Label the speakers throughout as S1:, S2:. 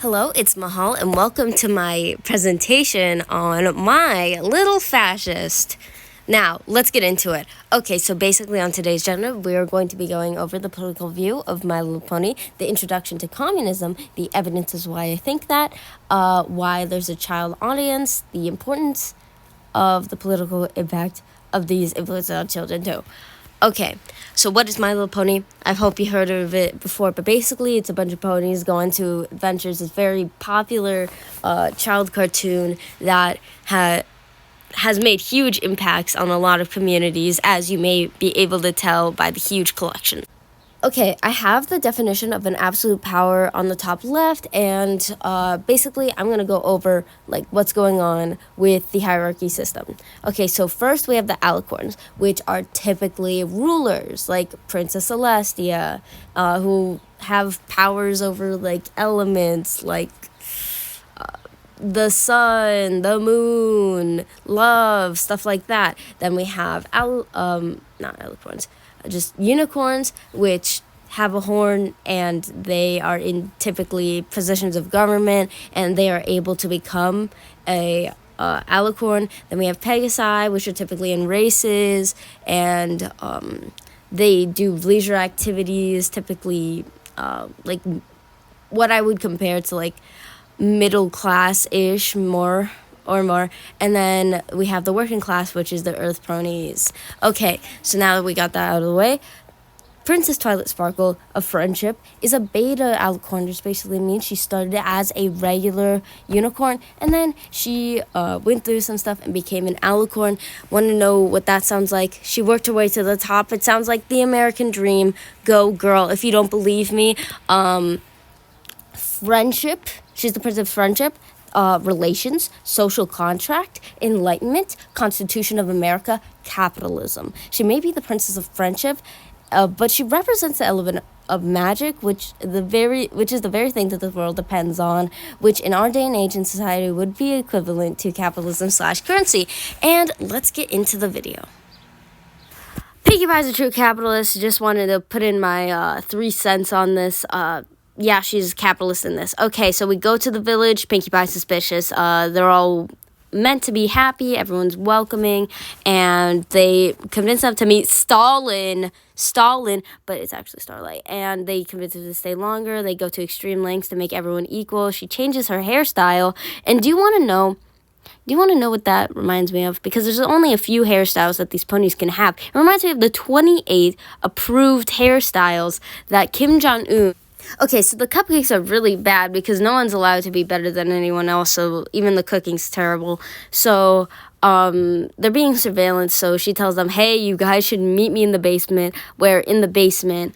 S1: Hello, it's Mahal, and welcome to my presentation on my Little Fascist. Now, let's get into it. Okay, so basically on today's agenda, we are going to be going over the political view of My Little Pony, the introduction to communism, the evidence is why I think that, why there's a child audience, the importance of the political impact of these influences on children too. Okay, so what is My Little Pony? I hope you heard of it before, but basically it's a bunch of ponies going to adventures. It's a very popular child cartoon that has made huge impacts on a lot of communities, as you may be able to tell by the huge collection. Okay, I have the definition of an absolute power on the top left, and basically I'm going to go over like what's going on with the hierarchy system. Okay, so first we have the alicorns, which are typically rulers, like Princess Celestia, who have powers over like elements, like the sun, the moon, love, stuff like that. Then we have not alicorns, just unicorns, which have a horn, and they are in typically positions of government, and they are able to become a alicorn. Then we have Pegasi, which are typically in races, and they do leisure activities, typically like what I would compare to like middle class-ish, more. And then we have the working class, which is the Earth Ponies. Okay, so now that we got that out of the way, Princess Twilight Sparkle of Friendship is a beta alicorn, which basically means she started as a regular unicorn, and then she went through some stuff and became an alicorn. Want to know what that sounds like? She worked her way to the top. It sounds like the American dream. Go, girl. If you don't believe me, Friendship. She's the Princess of Friendship. Relations, social contract, enlightenment, Constitution of America, capitalism. She may be the Princess of Friendship, but she represents the element of magic, which is the very thing that the world depends on, which in our day and age in society would be equivalent to capitalism/currency. And let's get into the video. Pinkie Pie's a true capitalist. Just wanted to put in my 3 cents on this. Yeah, she's a capitalist in this. Okay, so we go to the village. Pinkie Pie's suspicious. They're all meant to be happy. Everyone's welcoming. And they convince them to meet Stalin, but it's actually Starlight. And they convince her to stay longer. They go to extreme lengths to make everyone equal. She changes her hairstyle. And do you want to know what that reminds me of? Because there's only a few hairstyles that these ponies can have. It reminds me of the 28 approved hairstyles that Kim Jong-un... Okay, so the cupcakes are really bad because no one's allowed to be better than anyone else, so even the cooking's terrible. So they're being surveillanced, so she tells them, hey, you guys should meet me in the basement, where in the basement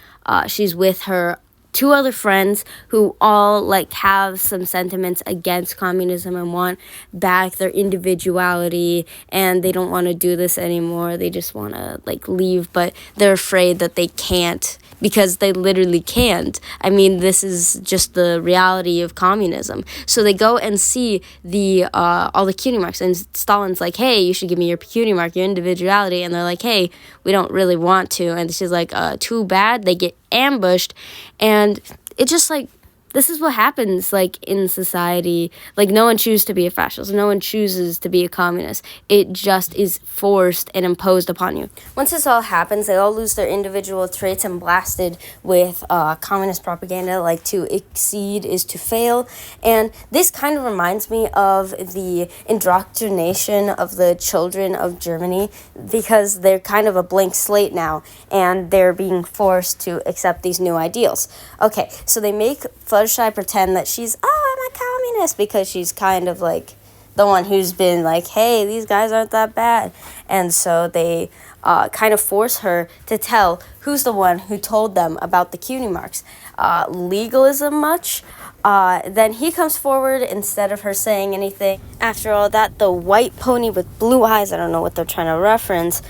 S1: she's with her 2 other friends who all like have some sentiments against communism and want back their individuality, and they don't want to do this anymore. They just want to like leave, but they're afraid that they can't, because they literally can't. I mean, this is just the reality of communism. So they go and see the all the cutie marks, and Stalin's like, hey, you should give me your cutie mark, your individuality. And they're like, hey, we don't really want to. And she's like, too bad. They get ambushed, and it's just like, this is what happens, like, in society. Like, no one chooses to be a fascist. No one chooses to be a communist. It just is forced and imposed upon you. Once this all happens, they all lose their individual traits and blasted with communist propaganda, like to exceed is to fail. And this kind of reminds me of the indoctrination of the children of Germany, because they're kind of a blank slate now, and they're being forced to accept these new ideals. Okay, so they make Fluttershy pretend that she's, I'm a communist, because she's kind of like the one who's been like, hey, these guys aren't that bad. And so they kind of force her to tell who's the one who told them about the cutie marks. Legalism much? Then he comes forward instead of her saying anything. After all that, the white pony with blue eyes, I don't know what they're trying to reference,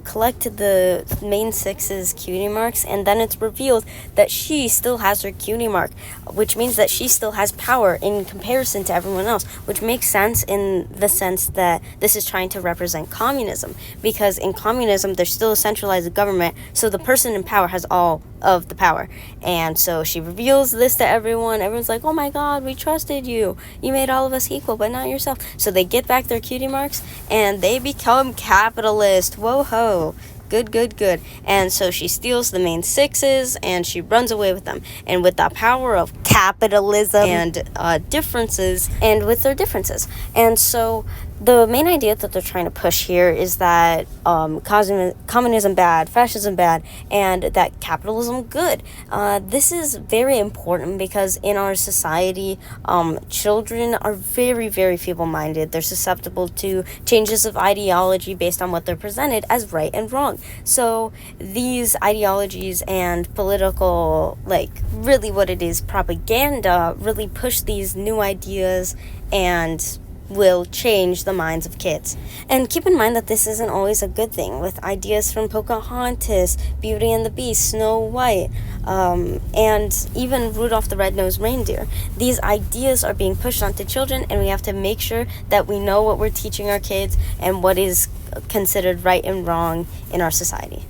S1: collected the main six's cutie marks, and then it's revealed that she still has her cutie mark, which means that she still has power in comparison to everyone else, which makes sense in the sense that this is trying to represent communism, because in communism there's still a centralized government, so the person in power has all of the power. And so she reveals this to everyone. Everyone's like, oh my god, we trusted you, you made all of us equal but not yourself. So they get back their cutie marks and they become capitalist. Whoa ho, good. And so she steals the main sixes and she runs away with them, and with the power of capitalism and differences, and with their differences. And so the main idea that they're trying to push here is that communism bad, fascism bad, and that capitalism good. This is very important because in our society, children are very feeble-minded. They're susceptible to changes of ideology based on what they're presented as right and wrong. So these ideologies and political, really what it is, propaganda, really push these new ideas and will change the minds of kids. And keep in mind that this isn't always a good thing, with ideas from Pocahontas, Beauty and the Beast, Snow White, and even Rudolph the Red-Nosed Reindeer. These ideas are being pushed onto children, and we have to make sure that we know what we're teaching our kids and what is considered right and wrong in our society.